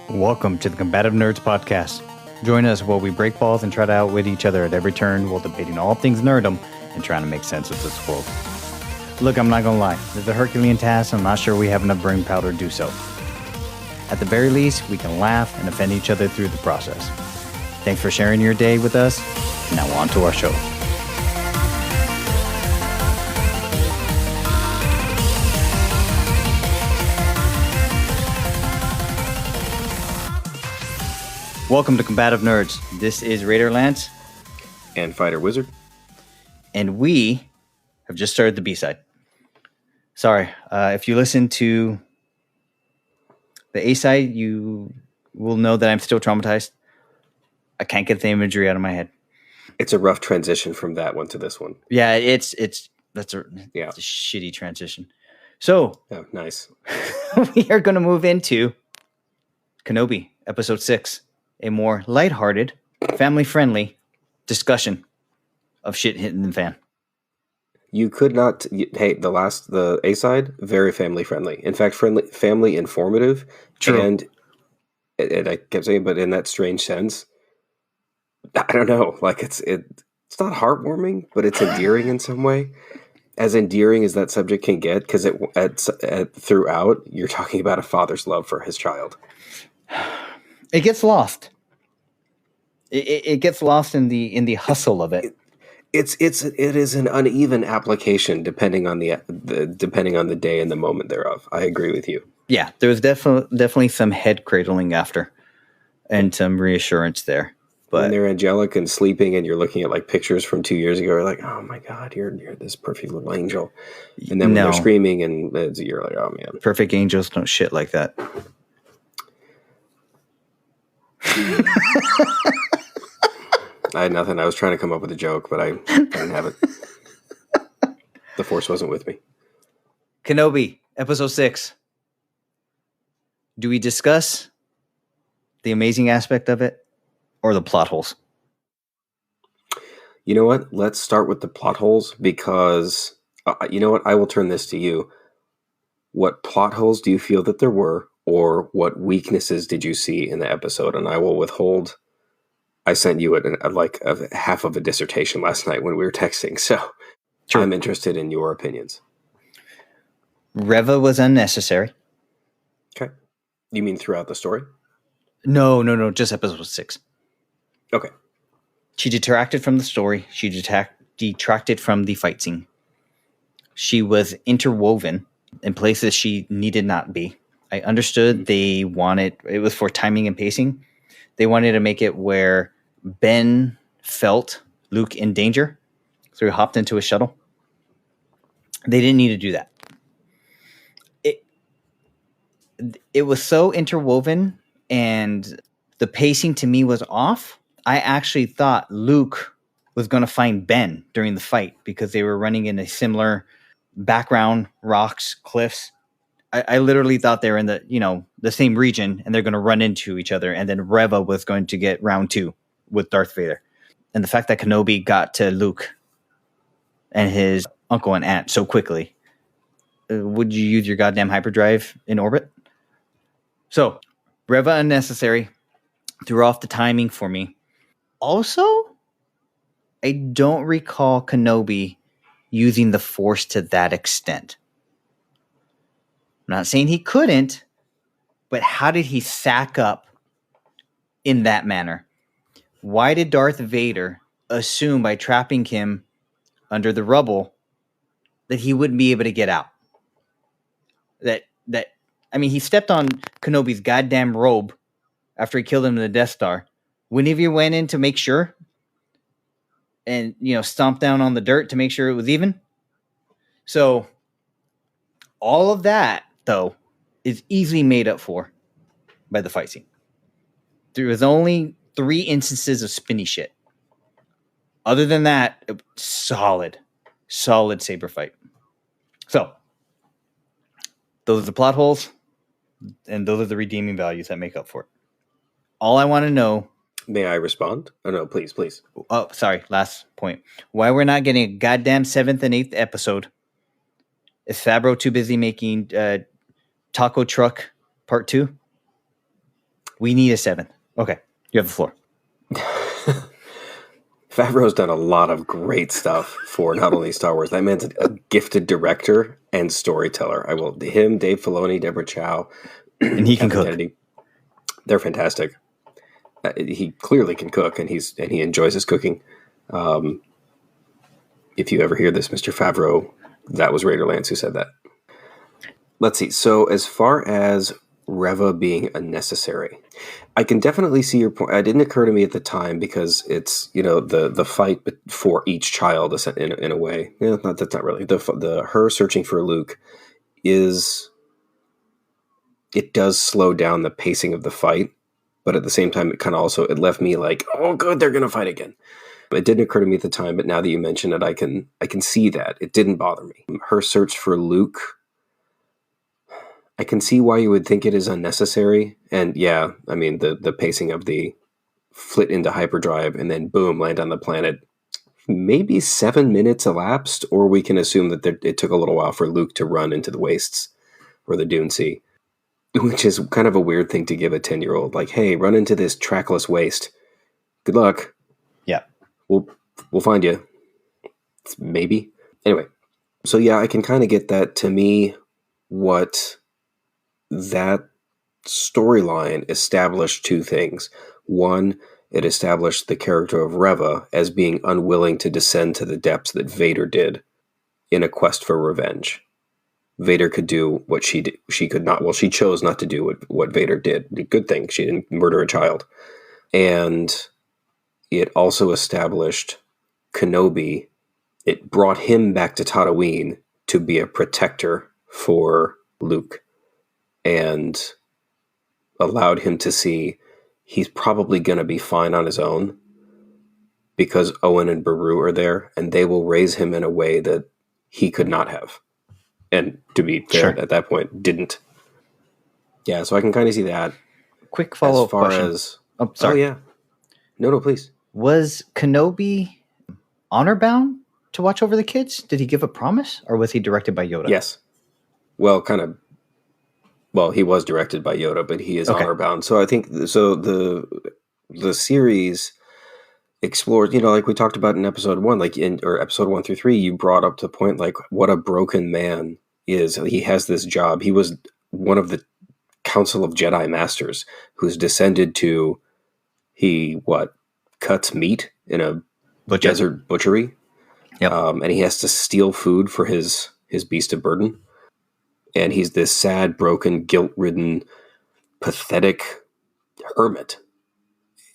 Welcome to the Combative Nerds Podcast. Join us while we break balls and try to outwit each other at every turn while debating all things nerdom and trying to make sense of this world. Look, I'm not gonna lie, it's a Herculean task, and I'm not sure we have enough brain power to do so. At the very least, we can laugh and offend each other through the process. Thanks for sharing your day with us. Now on to our show. Welcome to Combative Nerds. This is Raiderlance. And FighterWizard. And we have just started the B-side. Sorry, if you listen to the A-side, you will know that I'm still traumatized. I can't get the imagery out of my head. It's a rough transition from that one to this one. Yeah, it's a shitty transition. So, oh, nice. We are going to move into Kenobi, Episode 6. A more lighthearted, family-friendly discussion of shit hitting the fan. You could not... Hey, the A-side, very family-friendly. In fact, family informative. True. And I kept saying, but in that strange sense, I don't know. Like, it's not heartwarming, but it's endearing in some way. As endearing as that subject can get, because throughout, you're talking about a father's love for his child. It gets lost. It gets lost in the hustle of it. It is an uneven application depending on the day and the moment thereof. I agree with you. Yeah, there was definitely some head cradling after, and some reassurance there. But when they're angelic and sleeping, and you're looking at like pictures from 2 years ago, you're like, oh my god, you're this perfect little angel. And then when they're screaming, and you're like, oh man, perfect angels don't shit like that. I had nothing. I was trying to come up with a joke, but I didn't have it. The force wasn't with me. Kenobi, Episode 6. Do we discuss the amazing aspect of it or the plot holes? You know what? Let's start with the plot holes because, you know what? I will turn this to you. What plot holes do you feel that there were, or what weaknesses did you see in the episode? And I will withhold. I sent you a half of a dissertation last night when we were texting, so sure. I'm interested in your opinions. Reva was unnecessary. Okay. You mean throughout the story? No, just episode 6. Okay. She detracted from the story. She detracted from the fight scene. She was interwoven in places she needed not be. I understood it was for timing and pacing. They wanted to make it where Ben felt Luke in danger, so he hopped into a shuttle. They didn't need to do that. It was so interwoven, and the pacing to me was off. I actually thought Luke was going to find Ben during the fight because they were running in a similar background, rocks, cliffs. I literally thought they were in the same region, and they're going to run into each other, and then Reva was going to get round 2 with Darth Vader. And the fact that Kenobi got to Luke and his uncle and aunt so quickly, would you use your goddamn hyperdrive in orbit? So, Reva unnecessary, threw off the timing for me. Also, I don't recall Kenobi using the Force to that extent. I'm not saying he couldn't, but how did he sack up in that manner? Why did Darth Vader assume by trapping him under the rubble that he wouldn't be able to get out? He stepped on Kenobi's goddamn robe after he killed him in the Death Star. Wouldn't have you went in to make sure? And, stomped down on the dirt to make sure it was even? So, all of that, though, is easily made up for by the fight scene. There was only 3 instances of spinny shit. Other than that, solid saber fight. So, those are the plot holes, and those are the redeeming values that make up for it. All I want to know... May I respond? Oh, no, please. Oh, sorry, last point. Why we're not getting a goddamn 7th and 8th episode? Is Fabro too busy making Taco Truck Part 2? We need a 7th. Okay, you have the floor. Favreau's done a lot of great stuff for not only Star Wars. That man's a gifted director and storyteller. Him, Dave Filoni, Deborah Chow, And he can Kathleen cook. Kennedy, they're fantastic. He clearly can cook, and he enjoys his cooking. If you ever hear this, Mr. Favreau, that was Raiderlance who said that. Let's see. So as far as Reva being unnecessary, I can definitely see your point. It didn't occur to me at the time because it's, the fight for each child in a way. Yeah, that's not really her searching for Luke it does slow down the pacing of the fight, but at the same time, it left me like, oh, good, they're gonna fight again. It didn't occur to me at the time, but now that you mention it, I can see that it didn't bother me. Her search for Luke, I can see why you would think it is unnecessary. And yeah, I mean, the pacing of the flit into hyperdrive and then boom, land on the planet. Maybe 7 minutes elapsed, or we can assume that it took a little while for Luke to run into the wastes or the Dune Sea, which is kind of a weird thing to give a 10-year-old. Like, hey, run into this trackless waste. Good luck. Yeah. We'll find you. Maybe. Anyway, so yeah, I can kind of get that. To me, what that storyline established two things. One, it established the character of Reva as being unwilling to descend to the depths that Vader did in a quest for revenge. Vader could do what she did. She could not. Well, she chose not to do what Vader did. Good thing she didn't murder a child. And it also established Kenobi. It brought him back to Tatooine to be a protector for Luke and allowed him to see he's probably going to be fine on his own because Owen and Beru are there, and they will raise him in a way that he could not have. And to be fair, Sure. at that point, didn't. Yeah, so I can kind of see that. Quick follow-up question. Oh, sorry. yeah. No, please. Was Kenobi honor-bound to watch over the kids? Did he give a promise, or was he directed by Yoda? Yes. Well, he was directed by Yoda, but he is honor-bound. So I think the series explores, like we talked about in episode 1, or episode 1 through 3, you brought up the point, like, what a broken man is. He has this job. He was one of the Council of Jedi Masters who's descended to, cuts meat in a desert butchery. Yep. And he has to steal food for his beast of burden. And he's this sad, broken, guilt-ridden, pathetic hermit.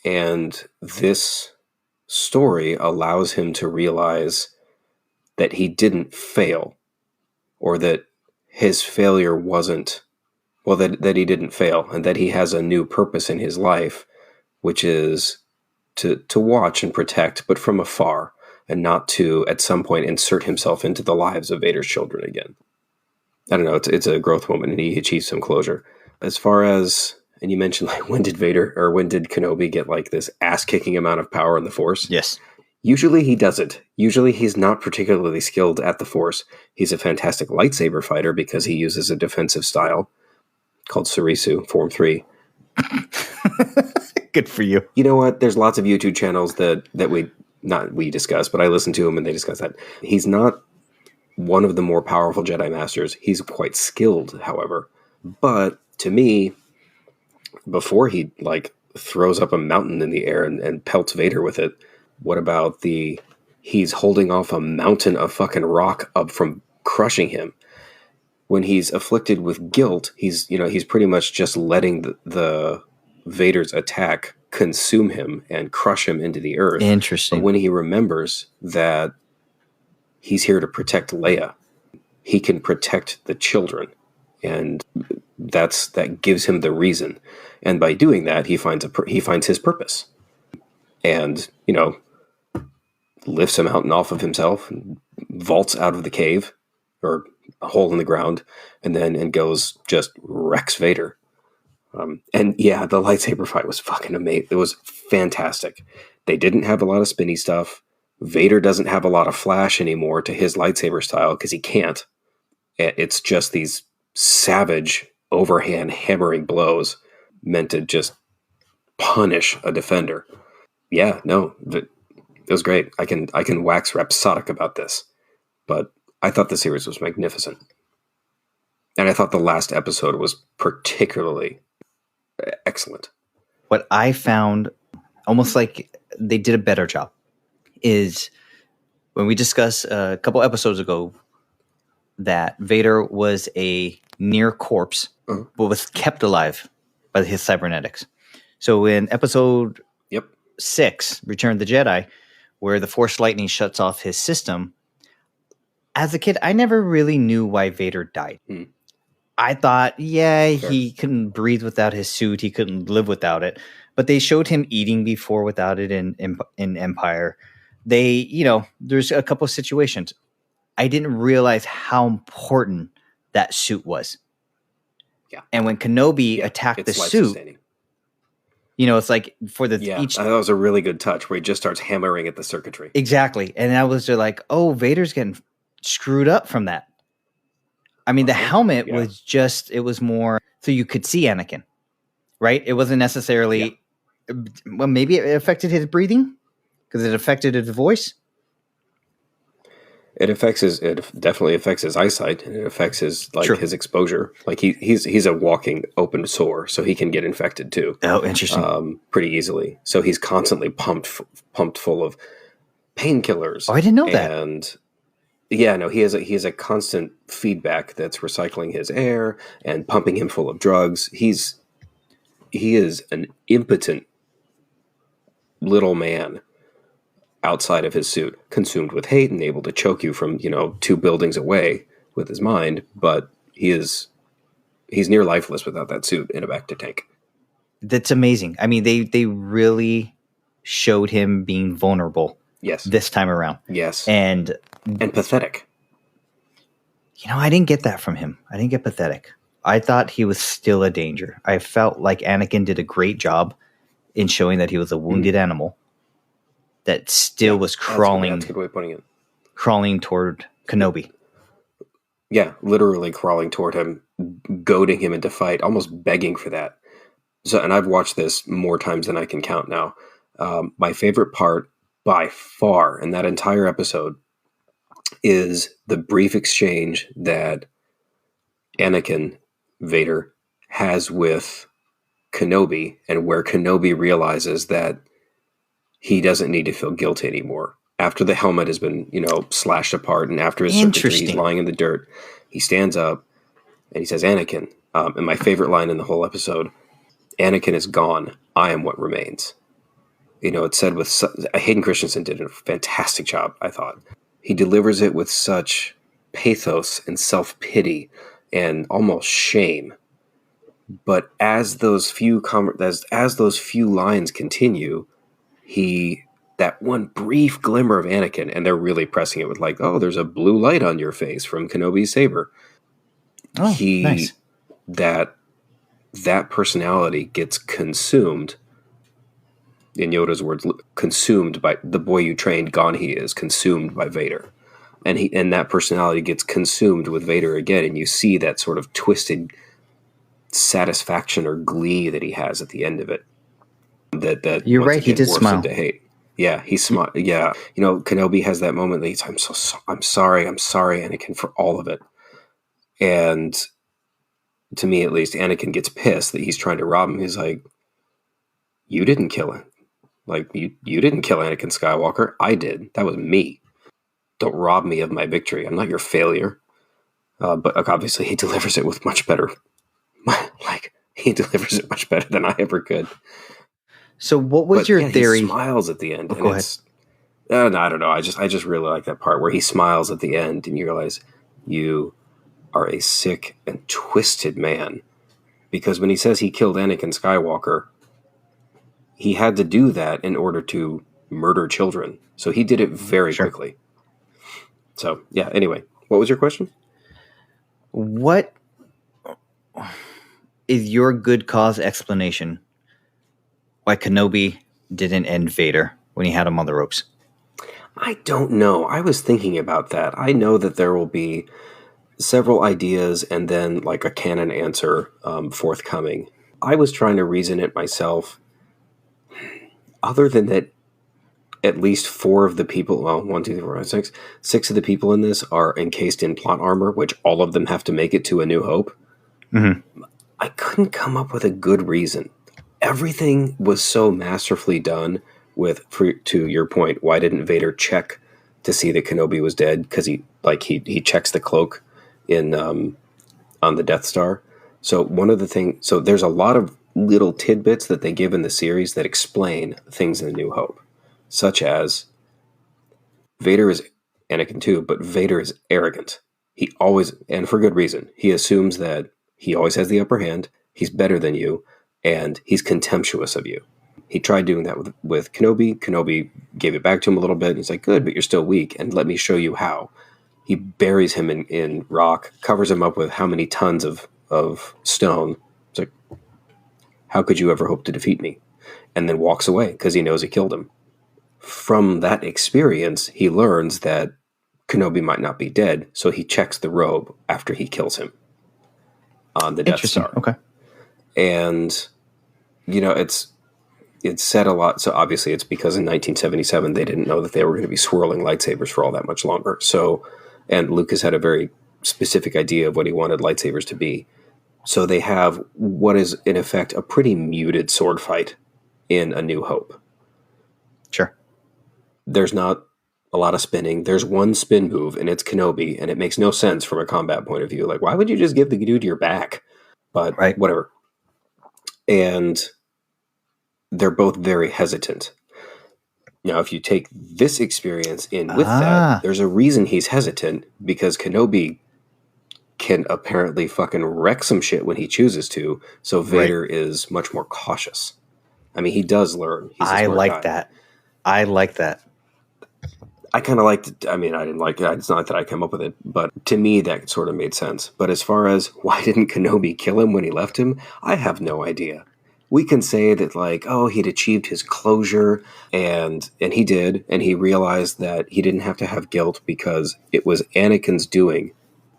And this story allows him to realize that he didn't fail, or that his failure wasn't, that he didn't fail, and that he has a new purpose in his life, which is to watch and protect, but from afar, and not to, at some point, insert himself into the lives of Vader's children again. I don't know, it's a growth moment, and he achieves some closure. As far as, and you mentioned, when did Kenobi get this ass-kicking amount of power in the Force? Yes. Usually he doesn't. Usually he's not particularly skilled at the Force. He's a fantastic lightsaber fighter because he uses a defensive style called Sarisu, Form 3. Good for you. You know what? There's lots of YouTube channels that we discuss, but I listen to them and they discuss that. He's not one of the more powerful Jedi Masters. He's quite skilled, however. But to me, before he throws up a mountain in the air and pelts Vader with it, what about he's holding off a mountain of fucking rock up from crushing him? When he's afflicted with guilt, he's pretty much just letting the Vader's attack consume him and crush him into the earth. Interesting. But when he remembers that he's here to protect Leia, he can protect the children, and that gives him the reason. And by doing that, he finds his purpose, and lifts a mountain off of himself, and vaults out of the cave or a hole in the ground, and goes just wrecks Vader. And yeah, the lightsaber fight was fucking amazing. It was fantastic. They didn't have a lot of spinny stuff. Vader doesn't have a lot of flash anymore to his lightsaber style because he can't. It's just these savage overhand hammering blows meant to just punish a defender. Yeah, no, it was great. I can wax rhapsodic about this, but I thought the series was magnificent. And I thought the last episode was particularly excellent. What I found almost like they did a better job is when we discussed a couple episodes ago that Vader was a near corpse, but was kept alive by his cybernetics. So in episode 6, Return of the Jedi, where the Force lightning shuts off his system, as a kid, I never really knew why Vader died. I thought, he couldn't breathe without his suit. He couldn't live without it. But they showed him eating before without it in Empire. There's a couple of situations. I didn't realize how important that suit was. Yeah. And when Kenobi attacked the suit, it's like for the each. That was a really good touch where he just starts hammering at the circuitry. Exactly. And I was like, oh, Vader's getting screwed up from that. I mean, the helmet was it was more so you could see Anakin, right? It wasn't necessarily, well, maybe it affected his breathing because it affected his voice. It definitely affects his eyesight, and it affects his his exposure. Like he's a walking open sore, so he can get infected too. Oh, interesting. Pretty easily. So he's constantly pumped full of painkillers. Oh, I didn't know that. And yeah, no, he has a constant feedback that's recycling his air and pumping him full of drugs. He is an impotent little man outside of his suit, consumed with hate and able to choke you from 2 buildings away with his mind, but he's near lifeless without that suit in a bacta tank. That's amazing. I mean, they really showed him being vulnerable. Yes, this time around. Yes, and pathetic. I didn't get that from him. I didn't get pathetic. I thought he was still a danger. I felt like Anakin did a great job in showing that he was a wounded animal that still was crawling. That's a good way of putting it. Crawling toward Kenobi. Yeah, literally crawling toward him, goading him into fight, almost begging for that. So, and I've watched this more times than I can count now. My favorite part by far in that entire episode is the brief exchange that Anakin, Vader, has with Kenobi, and where Kenobi realizes that he doesn't need to feel guilty anymore. After the helmet has been, slashed apart, and after his circuitry, he's lying in the dirt, he stands up and he says, Anakin, and my favorite line in the whole episode, Anakin is gone. I am what remains. It's said with Hayden Christensen did a fantastic job, I thought. He delivers it with such pathos and self-pity and almost shame. But as those few lines continue, that one brief glimmer of Anakin, and they're really pressing it with like, oh, there's a blue light on your face from Kenobi's saber. Oh, nice. That personality gets consumed, in Yoda's words, consumed by the boy you trained, gone he is, consumed by Vader. And that personality gets consumed with Vader again, and you see that sort of twisted satisfaction or glee that he has at the end of it. That you're right. He did smile. Into hate. Yeah, he smiled. Yeah, Kenobi has that moment that he's, I'm sorry, Anakin, for all of it. And to me, at least, Anakin gets pissed that he's trying to rob him. He's like, "You didn't kill him. Like you didn't kill Anakin Skywalker. I did. That was me. Don't rob me of my victory. I'm not your failure." But obviously, he delivers it with much better. He delivers it much better than I ever could. So what was your theory? He smiles at the end. Oh, go ahead. No, I don't know. I just really like that part where he smiles at the end and you realize you are a sick and twisted man. Because when he says he killed Anakin Skywalker, he had to do that in order to murder children. So he did it very quickly. So, yeah, anyway, what was your question? What is your good cause explanation why Kenobi didn't end Vader when he had him on the ropes? I don't know. I was thinking about that. I know that there will be several ideas and then like a canon answer forthcoming. I was trying to reason it myself, other than that, at least 4 of the people, well, 1, 2, 3, 4, 5, 6, 6 of the people in this are encased in plot armor, which all of them have to make it to A New Hope. Mm-hmm. I couldn't come up with a good reason. Everything was so masterfully done with, to your point, why didn't Vader check to see that Kenobi was dead? Because he checks the cloak in on the Death Star. So so there's a lot of little tidbits that they give in the series that explain things in A New Hope, such as Vader is Anakin too, but Vader is arrogant. He always, and for good reason, he assumes that he always has the upper hand, he's better than you, and he's contemptuous of you. He tried doing that with Kenobi. Kenobi gave it back to him a little bit, and he's like, good, but you're still weak, and let me show you how. He buries him in rock, covers him up with how many tons of stone. It's like, how could you ever hope to defeat me? And then walks away because he knows he killed him. From that experience, he learns that Kenobi might not be dead, so he checks the robe after he kills him on the Death Star. Okay. And, it's said a lot. So obviously it's because in 1977, they didn't know that they were going to be swirling lightsabers for all that much longer. So, and Lucas had a very specific idea of what he wanted lightsabers to be. So they have what is, in effect, a pretty muted sword fight in A New Hope. Sure. There's not a lot of spinning. There's one spin move, and it's Kenobi, and it makes no sense from a combat point of view. Like, why would you just give the dude your back? But whatever. And they're both very hesitant. Now, if you take this experience in with that, there's a reason he's hesitant, because Kenobi can apparently fucking wreck some shit when he chooses to, so Vader is much more cautious. I mean, he does learn. I like that. I like that. I kind of liked it. I mean, I didn't like it. It's not that I came up with it, but to me, that sort of made sense. But as far as why didn't Kenobi kill him when he left him, I have no idea. We can say that, like, oh, he'd achieved his closure, and he did, and he realized that he didn't have to have guilt because it was Anakin's doing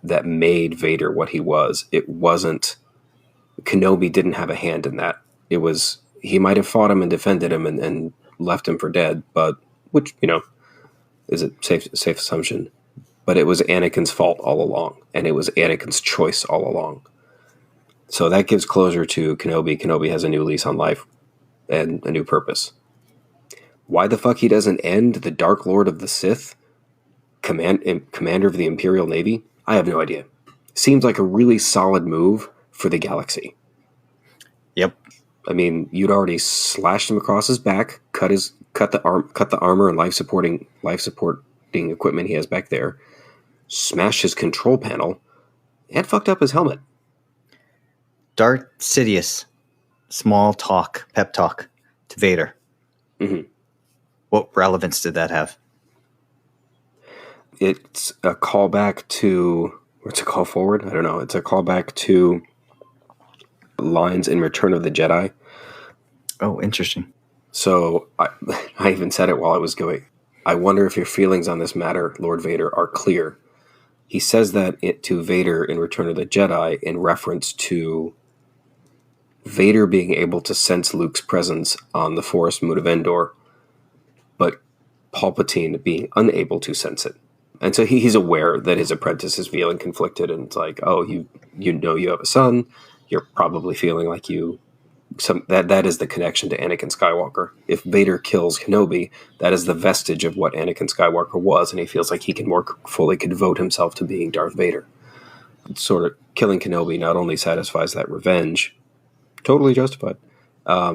that made Vader what he was. It wasn't, Kenobi didn't have a hand in that. It was, he might have fought him and defended him and left him for dead, but, which, is a safe assumption. But it was Anakin's fault all along, and it was Anakin's choice all along. So that gives closure to Kenobi. Kenobi has a new lease on life and a new purpose. Why the fuck he doesn't end the Dark Lord of the Sith, commander of the Imperial Navy, I have no idea. Seems like a really solid move for the galaxy. Yep. I mean, you'd already slashed him across his back, cut the armor and life supporting equipment he has back there, smashed his control panel, and fucked up his helmet. Darth Sidious, small talk, pep talk to Vader. Mm-hmm. What relevance did that have? It's a callback to, what's a call forward? I don't know. It's a callback to lines in Return of the Jedi. Oh, interesting. So I even said it while I was going, I wonder if your feelings on this matter, Lord Vader, are clear. He says that to Vader in Return of the Jedi in reference to Vader being able to sense Luke's presence on the forest moon of Endor, but Palpatine being unable to sense it. And so he's aware that his apprentice is feeling conflicted, and it's like, oh, you have a son, you're probably feeling like that is the connection to Anakin Skywalker. If Vader kills Kenobi, that is the vestige of what Anakin Skywalker was, and he feels like he can more fully devote himself to being Darth Vader. It's sort of killing Kenobi not only satisfies that revenge, totally justified,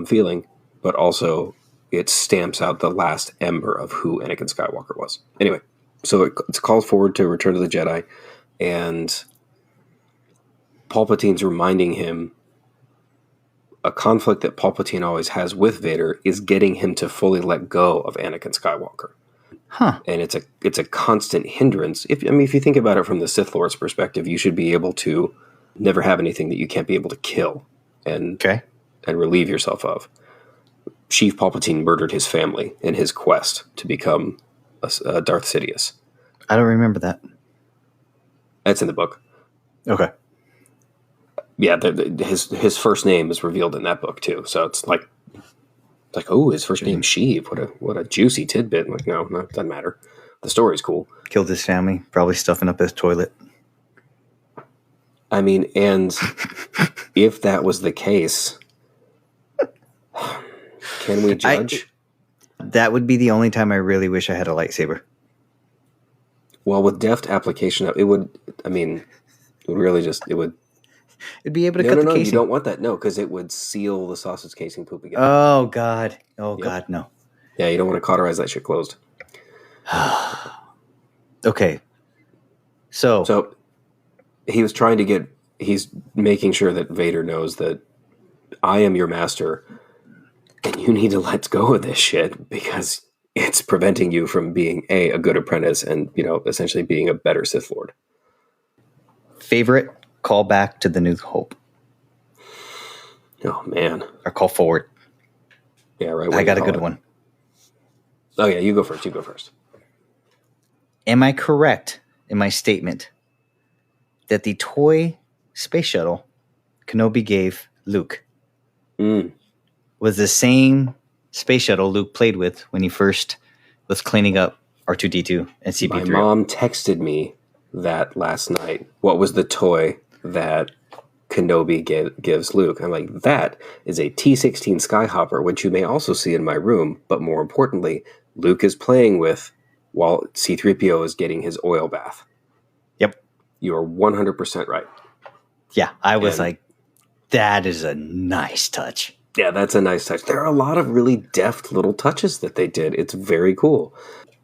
feeling, but also it stamps out the last ember of who Anakin Skywalker was. Anyway, so it's called forward to Return of the Jedi, and Palpatine's reminding him a conflict that Palpatine always has with Vader is getting him to fully let go of Anakin Skywalker. Huh. And it's a constant hindrance. If you think about it from the Sith Lord's perspective, you should be able to never have anything that you can't be able to kill and relieve yourself of. Chief Palpatine murdered his family in his quest to become a Darth Sidious. I don't remember that. That's in the book. Okay. Yeah, his first name is revealed in that book too. So it's like Like, oh, his first name's Sheev. What a juicy tidbit. I'm like, no, doesn't matter. The story's cool. Killed his family, probably stuffing up his toilet. I mean, and if that was the case, can we judge? That would be the only time I really wish I had a lightsaber. Well, with deft application, it would really just, it would. It'd be able to cut the casing. You don't want that. No, because it would seal the sausage casing poop again. Oh, God. God, no. Yeah, you don't want to cauterize that shit closed. Okay. So he's making sure that Vader knows that I am your master and you need to let go of this shit because it's preventing you from being a good apprentice and, essentially being a better Sith Lord. Favorite callback to the New Hope? Oh, man. Or call forward. Yeah, right. I got a good one. Oh, yeah, you go first. Am I correct in my statement that the toy space shuttle Kenobi gave Luke was the same space shuttle Luke played with when he first was cleaning up R2-D2 and CP3? My mom texted me that last night. What was the toy that Kenobi gives Luke? I'm like, that is a T-16 Skyhopper, which you may also see in my room, but more importantly, Luke is playing with while C-3PO is getting his oil bath. Yep. You are 100% right. Yeah, I was like, that is a nice touch. Yeah, that's a nice touch. There are a lot of really deft little touches that they did. It's very cool.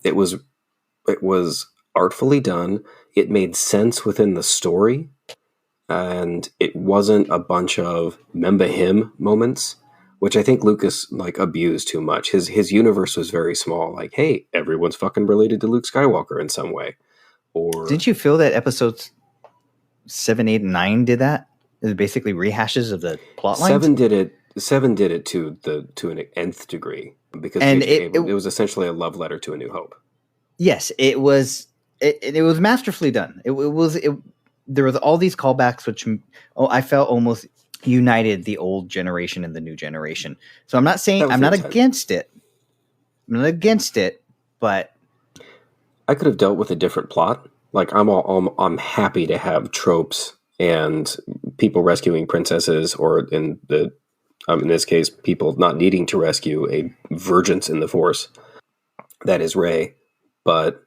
It was artfully done. It made sense within the story. And it wasn't a bunch of remember him moments, which I think Lucas abused too much. His universe was very small. Like, hey, everyone's fucking related to Luke Skywalker in some way. Or didn't you feel that episodes 7, 8, and 9 did that? It was basically rehashes of the plot lines. 7 did it to an nth degree because it was essentially a love letter to A New Hope. Yes, it was. It was masterfully done. There was all these callbacks, which I felt almost united the old generation and the new generation. So I'm not saying I'm not against it. I'm not against it, but I could have dealt with a different plot. Like I'm happy to have tropes and people rescuing princesses, or in this case, people not needing to rescue a virgin in the Force. That is Rey, but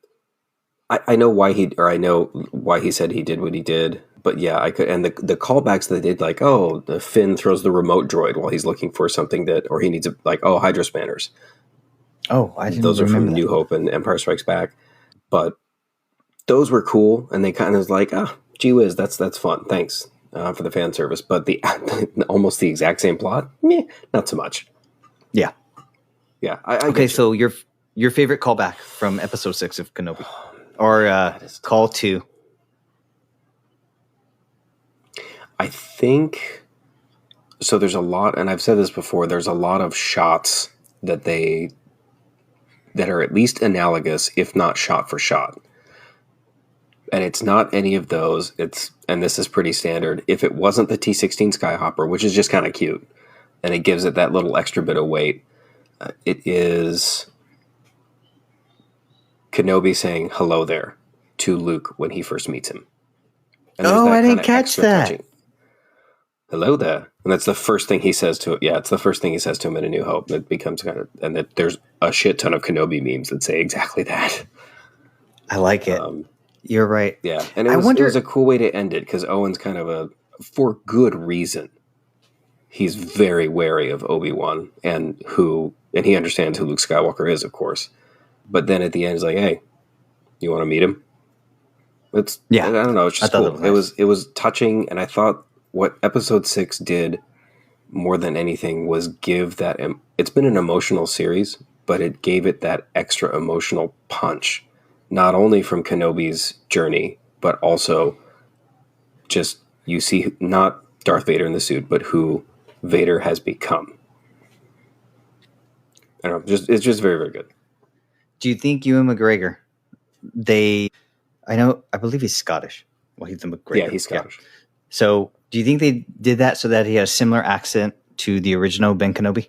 I know why he said he did what he did. But yeah, I could, and the callbacks that they did, like, oh, the Finn throws the remote droid while he's looking for something or he needs Hydro Spanners. Oh, I didn't. Those are from New Hope and Empire Strikes Back, but those were cool, and they kind of was like, gee whiz, that's fun, thanks for the fan service. But the almost the exact same plot, not so much. Yeah. Okay, so your favorite callback from Episode 6 of Kenobi, or Call 2? I think so. There's a lot, and I've said this before. There's a lot of shots that are at least analogous, if not shot for shot. And it's not any of those. And this is pretty standard. If it wasn't the T-16 Skyhopper, which is just kind of cute, and it gives it that little extra bit of weight, it is Kenobi saying hello there to Luke when he first meets him. And I didn't catch that. Touching, hello there. And that's the first thing he says to it. Yeah, it's the first thing he says to him in A New Hope. It becomes and that there's a shit ton of Kenobi memes that say exactly that. I like it. You're right. Yeah, and it was a cool way to end it, because Owen's kind of for good reason, he's very wary of Obi-Wan and he understands who Luke Skywalker is, of course. But then at the end, he's like, hey, you want to meet him? I don't know. It's just cool. It was touching, and I thought what Episode 6 did more than anything was give that. It's been an emotional series, but it gave it that extra emotional punch, not only from Kenobi's journey, but also just you see not Darth Vader in the suit, but who Vader has become. I don't know. It's just very, very good. Do you think Ewan McGregor? I believe he's Scottish. Well, he's a McGregor. Yeah, he's Scottish. Yeah. So, do you think they did that so that he had a similar accent to the original Ben Kenobi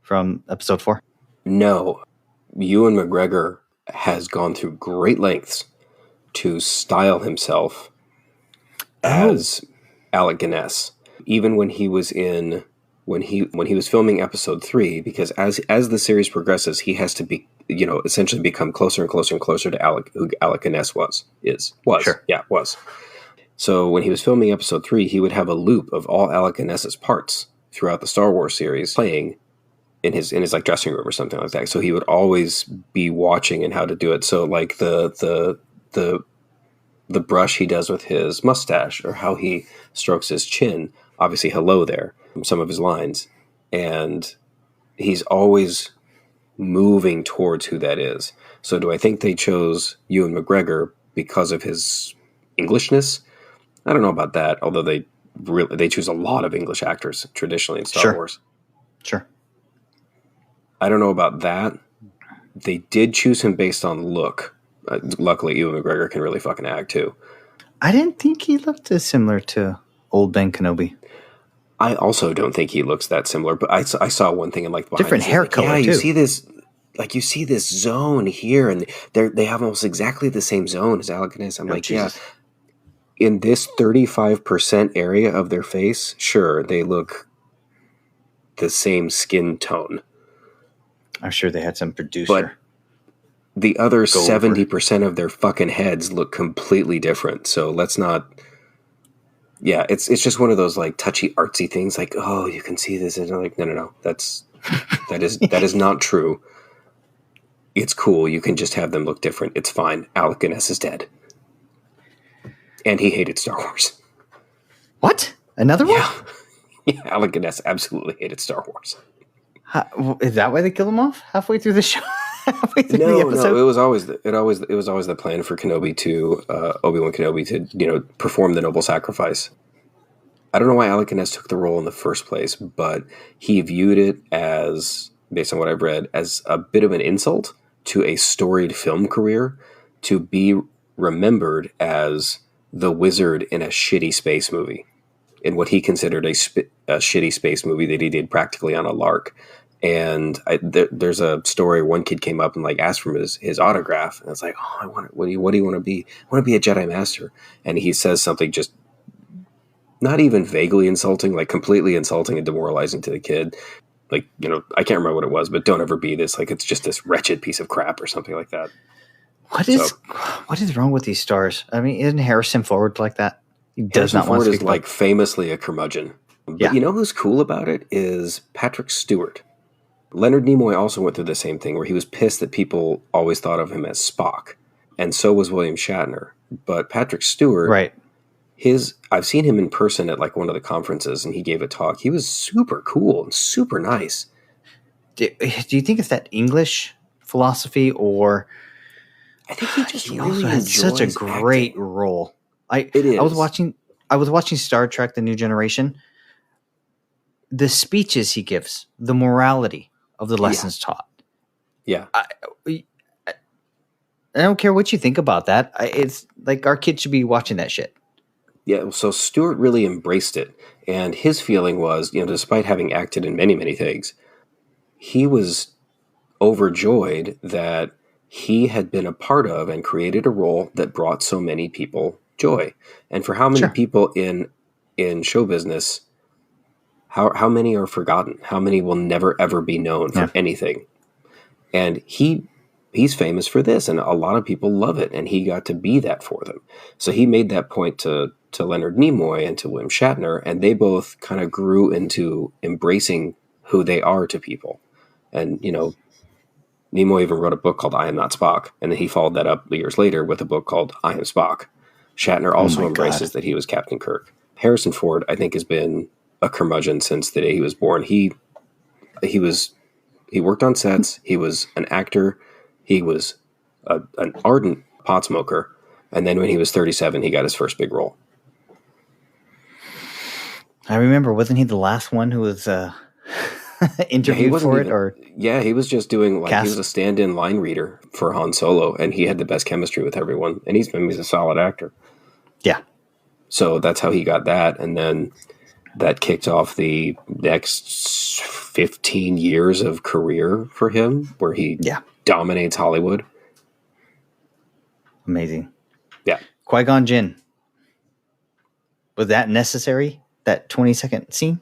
from episode 4? No. Ewan McGregor has gone through great lengths to style himself as Alec Guinness. Even when he was when he was filming episode 3, because as the series progresses, he has to be, essentially become closer and closer and closer to Alec, who Alec Guinness was. Sure. Yeah, was. So when he was filming episode 3, he would have a loop of all Alec Guinness's parts throughout the Star Wars series playing in his like dressing room or something like that. So he would always be watching and how to do it. So like the brush he does with his mustache, or how he strokes his chin, obviously hello there, some of his lines. And he's always moving towards who that is. So do I think they chose Ewan McGregor because of his Englishness? I don't know about that, although they choose a lot of English actors traditionally in Star Wars. Sure. I don't know about that. They did choose him based on look. Luckily, Ewan McGregor can really fucking act too. I didn't think he looked as similar to old Ben Kenobi. I also don't think he looks that similar, but I saw one thing in like behind different hair color too. You see this zone here, and they have almost exactly the same zone as Alec Guinness. I'm Jesus. Yeah, in this 35% area of their face, sure, they look the same skin tone. I'm sure they had some producer. But the other 70% of their fucking heads look completely different. So let's not. Yeah, it's just one of those like touchy artsy things. Like, oh, you can see this, and I'm like, no, that is not true. It's cool. You can just have them look different. It's fine. Alec Guinness is dead, and he hated Star Wars. What? Another one? Yeah. Alec Guinness absolutely hated Star Wars. Is that why they killed him off halfway through the show? No, it was always the plan for Kenobi to Obi-Wan Kenobi to perform the noble sacrifice. I don't know why Alec Guinness took the role in the first place, but he viewed it as, based on what I've read, as a bit of an insult to a storied film career to be remembered as the wizard in a shitty space movie, in what he considered a shitty space movie that he did practically on a lark. And there's a story. One kid came up and like asked for his autograph, and it's like, oh, what do you want to be? I want to be a Jedi Master. And he says something just not even vaguely insulting, like completely insulting and demoralizing to the kid. Like, I can't remember what it was, but don't ever be this. Like, it's just this wretched piece of crap or something like that. What is wrong with these stars? I mean, isn't Harrison Ford like that? He does not want to speak. Ford is like famously a curmudgeon. But you know who's cool about it is Patrick Stewart. Leonard Nimoy also went through the same thing, where he was pissed that people always thought of him as Spock, and so was William Shatner. But Patrick Stewart, right? I've seen him in person at like one of the conferences, and he gave a talk. He was super cool and super nice. Do you think it's that English philosophy, or I think he just he really also has such a great acting. role. It is. I was watching Star Trek: The New Generation. The speeches he gives, the morality of the lessons taught. Yeah. I don't care what you think about that. It's like our kids should be watching that shit. Yeah, so Stewart really embraced it. And his feeling was, despite having acted in many, many things, he was overjoyed that he had been a part of and created a role that brought so many people joy. And for how many people in show business, how many are forgotten? How many will never, ever be known for anything? And he's famous for this, and a lot of people love it, and he got to be that for them. So he made that point to Leonard Nimoy and to William Shatner, and they both kind of grew into embracing who they are to people. And, Nimoy even wrote a book called I Am Not Spock, and then he followed that up years later with a book called I Am Spock. Shatner also embraces that he was Captain Kirk. Harrison Ford, I think, has been a curmudgeon since the day he was born. He worked on sets. He was an actor. He was an ardent pot smoker. And then when he was 37, he got his first big role. I remember, wasn't he the last one who was interviewed for it? He was just doing he was a stand-in line reader for Han Solo, and he had the best chemistry with everyone. And he's a solid actor. Yeah. So that's how he got that. And then that kicked off the next 15 years of career for him, where he dominates Hollywood. Amazing. Yeah. Qui-Gon Jinn. Was that necessary? That 20-second scene?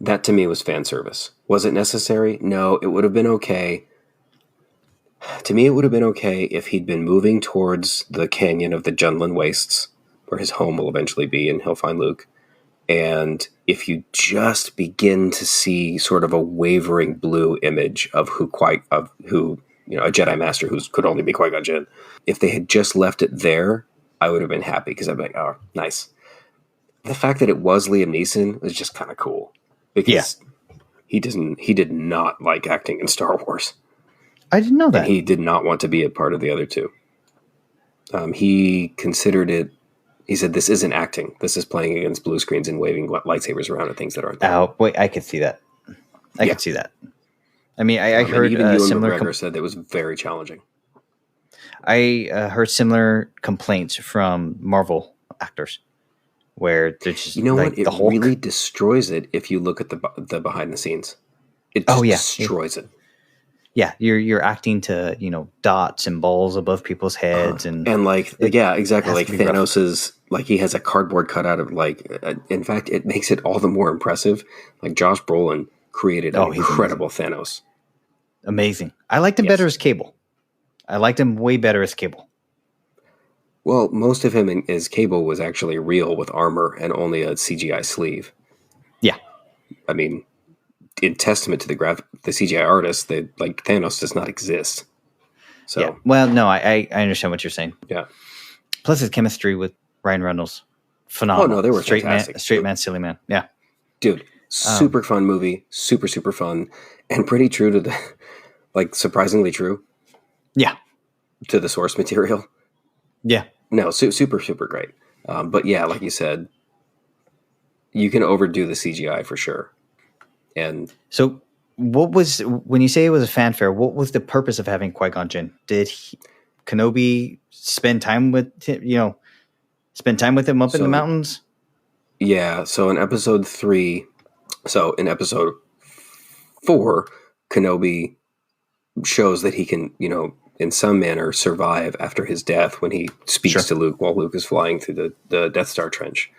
That to me was fan service. Was it necessary? No, it would have been okay. To me, it would have been okay if he'd been moving towards the canyon of the Junlin Wastes, where his home will eventually be, and he'll find Luke. And if you just begin to see sort of a wavering blue image of a Jedi Master who could only be Qui-Gon Jinn, if they had just left it there, I would have been happy because I'd be like, oh, nice. The fact that it was Liam Neeson was just kind of cool because he did not like acting in Star Wars. I didn't know that. And he did not want to be a part of the other two. He considered it. He said, "This isn't acting. This is playing against blue screens and waving lightsabers around at things that aren't there." Oh, wait, I could see that. I could see that. I mean, I heard even similar. McGregor said that it was very challenging. I heard similar complaints from Marvel actors, where they're just what? It really destroys it if you look at the behind the scenes. It just destroys it. Yeah, you're acting to dots and balls above people's heads and exactly, like Thanos's he has a cardboard cutout of in fact it makes it all the more impressive. Like Josh Brolin created an incredible Thanos. Amazing. I liked him better as Cable. I liked him way better as Cable. Well, most of him as Cable was actually real with armor and only a CGI sleeve. Yeah, I mean, in testament to the CGI artist, Thanos does not exist. So, yeah. Well, no, I understand what you're saying. Yeah. Plus, his chemistry with Ryan Reynolds, phenomenal. Oh no, they were fantastic. Straight man, silly man. Yeah, dude, super fun movie, super fun, and pretty true to the, surprisingly true. Yeah. To the source material. Yeah. No, super great. But yeah, like you said, you can overdo the CGI for sure. And so, when you say it was a fanfare? What was the purpose of having Qui-Gon Jinn? Did Kenobi spend time with him? Spend time with him up in the mountains? Yeah. So in episode 3, in episode 4, Kenobi shows that he can, in some manner, survive after his death when he speaks to Luke while Luke is flying through the Death Star trench.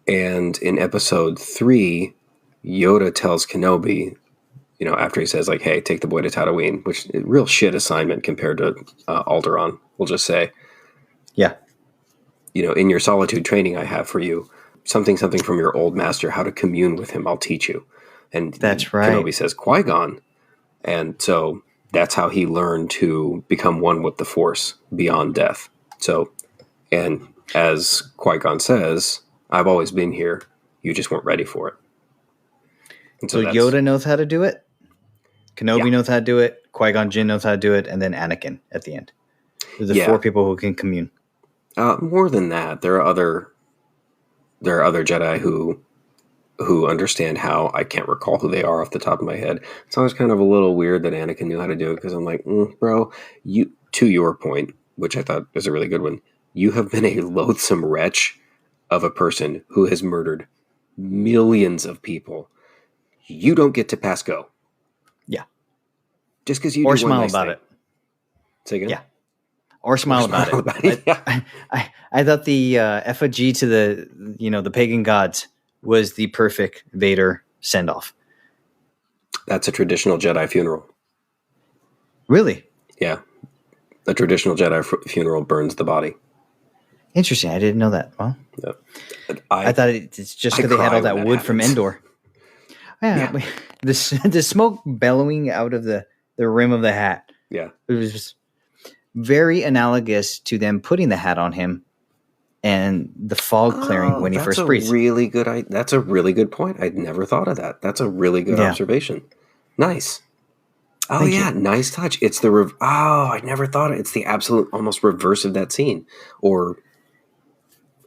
And in episode 3. Yoda tells Kenobi, after he says, hey, take the boy to Tatooine, which is a real shit assignment compared to Alderaan, we'll just say. Yeah. In your solitude training I have for you, something from your old master, how to commune with him, I'll teach you. And that's right. Kenobi says, Qui-Gon. And so that's how he learned to become one with the Force beyond death. So, and as Qui-Gon says, I've always been here. You just weren't ready for it. So Yoda knows how to do it. Kenobi knows how to do it. Qui-Gon Jinn knows how to do it, and then Anakin at the end. There's the 4 people who can commune. More than that, there are other Jedi who understand how. I can't recall who they are off the top of my head. It's always kind of a little weird that Anakin knew how to do it because I'm like, bro, to your point, which I thought was a really good one. You have been a loathsome wretch of a person who has murdered millions of people. You don't get to pass go. Yeah. Just because you or do smile one about nice it. Say again? Yeah. Or smile about it. I thought the effigy to the pagan gods was the perfect Vader send off. That's a traditional Jedi funeral. Really? Yeah. A traditional Jedi funeral burns the body. Interesting. I didn't know that. Well, yeah. I thought it's just because they had all that wood from Endor. Yeah. The smoke bellowing out of the rim of the hat. Yeah. It was just very analogous to them putting the hat on him and the fog clearing when he first breathes. That's a really good point. I'd never thought of that. That's a really good observation. Nice. Oh, Thank you. Nice touch. It's the I never thought it. It's the absolute almost reverse of that scene. Or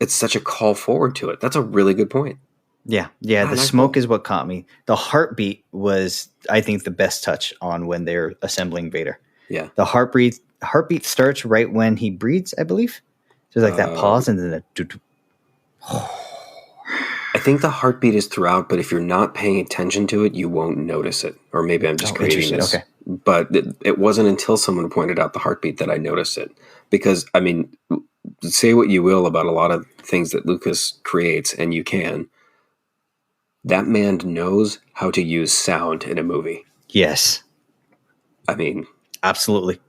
it's such a call forward to it. That's a really good point. Yeah. The smoke is what caught me. The heartbeat was, I think, the best touch on when they're assembling Vader. Yeah. The heartbeat starts right when he breathes, I believe. There's that pause and then I think the heartbeat is throughout, but if you're not paying attention to it, you won't notice it. Or maybe I'm just creating this. Okay. But it wasn't until someone pointed out the heartbeat that I noticed it. Because, I mean, say what you will about a lot of things that Lucas creates, and you can. That man knows how to use sound in a movie. Yes. I mean, absolutely.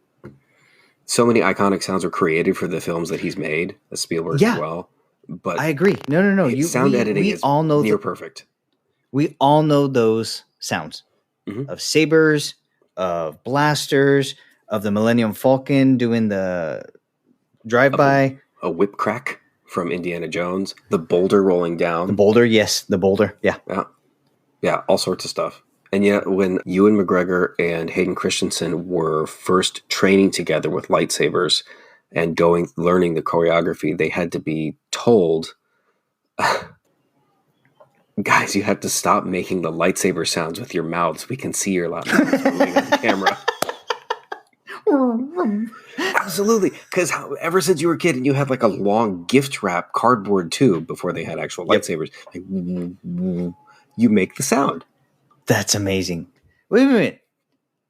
So many iconic sounds were created for the films that he's made, as Spielberg as well. But I agree. No. Sound editing is all know near perfect. We all know those sounds of sabers, of blasters, of the Millennium Falcon doing the drive-by. A whip crack from Indiana Jones. The boulder rolling down. The boulder, yes. The boulder, yeah. Yeah, all sorts of stuff. And yet, when Ewan McGregor and Hayden Christensen were first training together with lightsabers and learning the choreography, they had to be told, guys, you have to stop making the lightsaber sounds with your mouths. We can see your mouths on the camera. Absolutely. Because ever since you were a kid and you had like a long gift wrap cardboard tube before they had actual lightsabers, like, you make the sound. That's amazing. Wait a minute.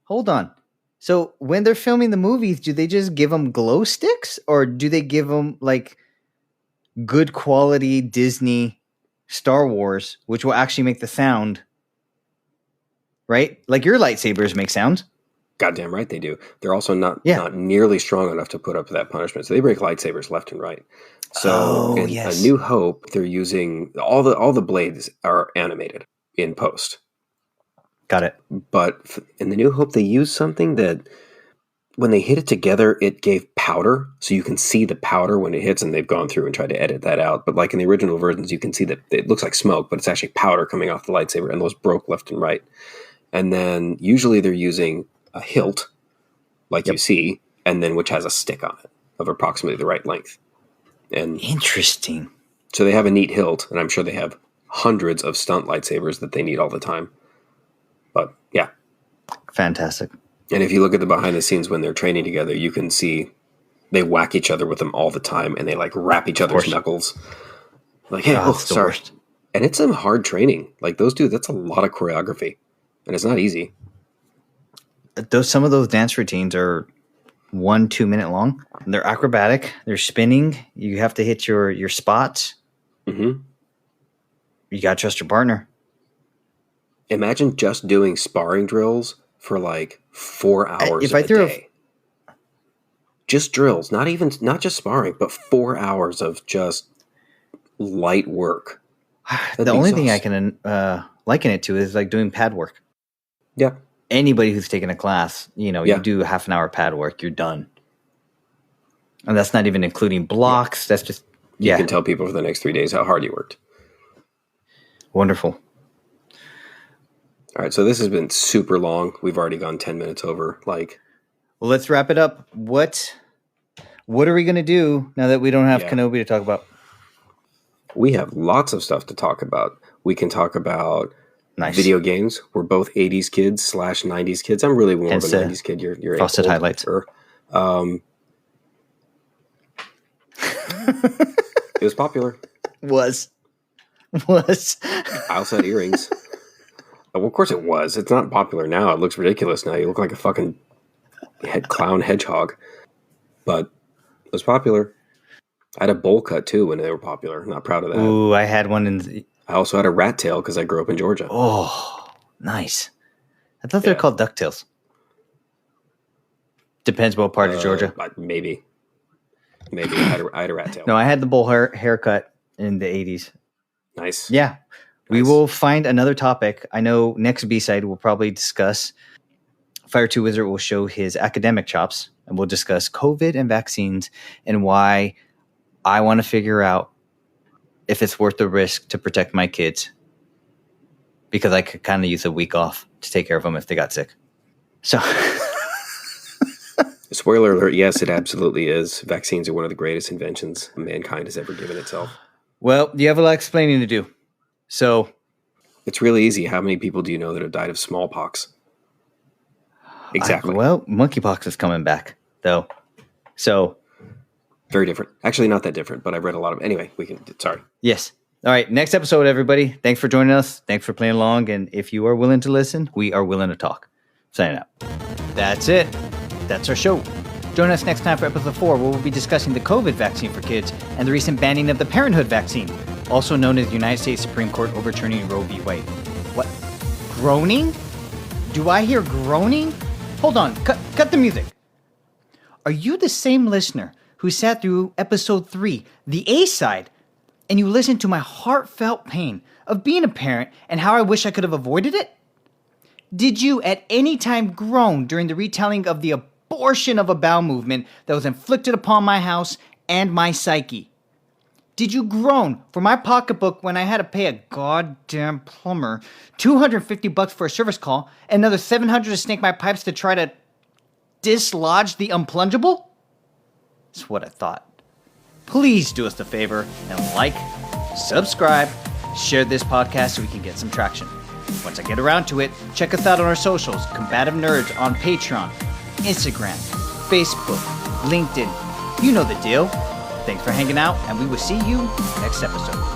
Hold on. So when they're filming the movies, do they just give them glow sticks or do they give them like good quality Disney Star Wars, which will actually make the sound? Right? Like your lightsabers make sounds. Goddamn right they do. They're also not nearly strong enough to put up to that punishment. So they break lightsabers left and right. So in A New Hope, they're using all the blades are animated in post. Got it. But in The New Hope, they used something that when they hit it together, it gave powder. So you can see the powder when it hits, and they've gone through and tried to edit that out. But like in the original versions, you can see that it looks like smoke, but it's actually powder coming off the lightsaber, and those broke left and right. And then usually they're using a hilt, like you see, and then which has a stick on it of approximately the right length. And interesting. So they have a neat hilt, and I'm sure they have hundreds of stunt lightsabers that they need all the time. But yeah. Fantastic. And if you look at the behind the scenes when they're training together, you can see they whack each other with them all the time, and they like wrap each other's knuckles. Like, hey, sorry. Worst. And it's some hard training. Like those dudes, that's a lot of choreography. And it's not easy. Some of those dance routines are 1-2 minute long. They're acrobatic. They're spinning. You have to hit your spots. Mm-hmm. You got to trust your partner. Imagine just doing sparring drills for like 4 hours a day. Just drills, not just sparring, but 4 hours of just light work. The only thing I can liken it to is like doing pad work. Yeah. Anybody who's taken a class, you do half an hour pad work, you're done. And that's not even including blocks. That's just, You can tell people for the next 3 days how hard you worked. Wonderful. All right, so this has been super long. We've already gone 10 minutes over. Well, let's wrap it up. What are we going to do now that we don't have Kenobi to talk about? We have lots of stuff to talk about. We can talk about video games. We're both 80s kids / 90s kids. I'm really more of a 90s kid. You're Frosted Highlights. It was popular. Was. I also had earrings. Well, of course it was. It's not popular now. It looks ridiculous now. You look like a fucking clown hedgehog. But it was popular. I had a bowl cut, too, when they were popular. Not proud of that. Ooh, I had one I also had a rat tail because I grew up in Georgia. Oh, nice. I thought they're called ducktails. Depends what part of Georgia. Maybe. I had a rat tail. No, I had the bowl haircut in the 80s. Nice. Yeah. We will find another topic. I know next B-side we'll probably discuss. FighterWizard will show his academic chops, and we'll discuss COVID and vaccines and why I want to figure out if it's worth the risk to protect my kids, because I could kind of use a week off to take care of them if they got sick. So, spoiler alert, yes, it absolutely is. Vaccines are one of the greatest inventions mankind has ever given itself. Well, you have a lot of explaining to do. So, it's really easy. How many people do you know that have died of smallpox? Exactly. Monkeypox is coming back, though. So, very different. Actually, not that different, but I've read a lot of... Anyway, sorry. Yes. All right, next episode, everybody. Thanks for joining us. Thanks for playing along. And if you are willing to listen, we are willing to talk. Signing out. That's it. That's our show. Join us next time for episode 4, where we'll be discussing the COVID vaccine for kids and the recent banning of the Parenthood vaccine, also known as the United States Supreme Court overturning Roe v. Wade. What? Groaning? Do I hear groaning? Hold on. Cut the music. Are you the same listener who sat through episode 3, the A-side, and you listened to my heartfelt pain of being a parent and how I wish I could have avoided it? Did you at any time groan during the retelling of the abortion of a bowel movement that was inflicted upon my house and my psyche? Did you groan for my pocketbook when I had to pay a goddamn plumber $250 for a service call and another $700 to snake my pipes to try to dislodge the unplungeable? That's what I thought. Please do us a favor and like, subscribe, share this podcast so we can get some traction. Once I get around to it, check us out on our socials, Combative Nerds on Patreon, Instagram, Facebook, LinkedIn. You know the deal. Thanks for hanging out, and we will see you next episode.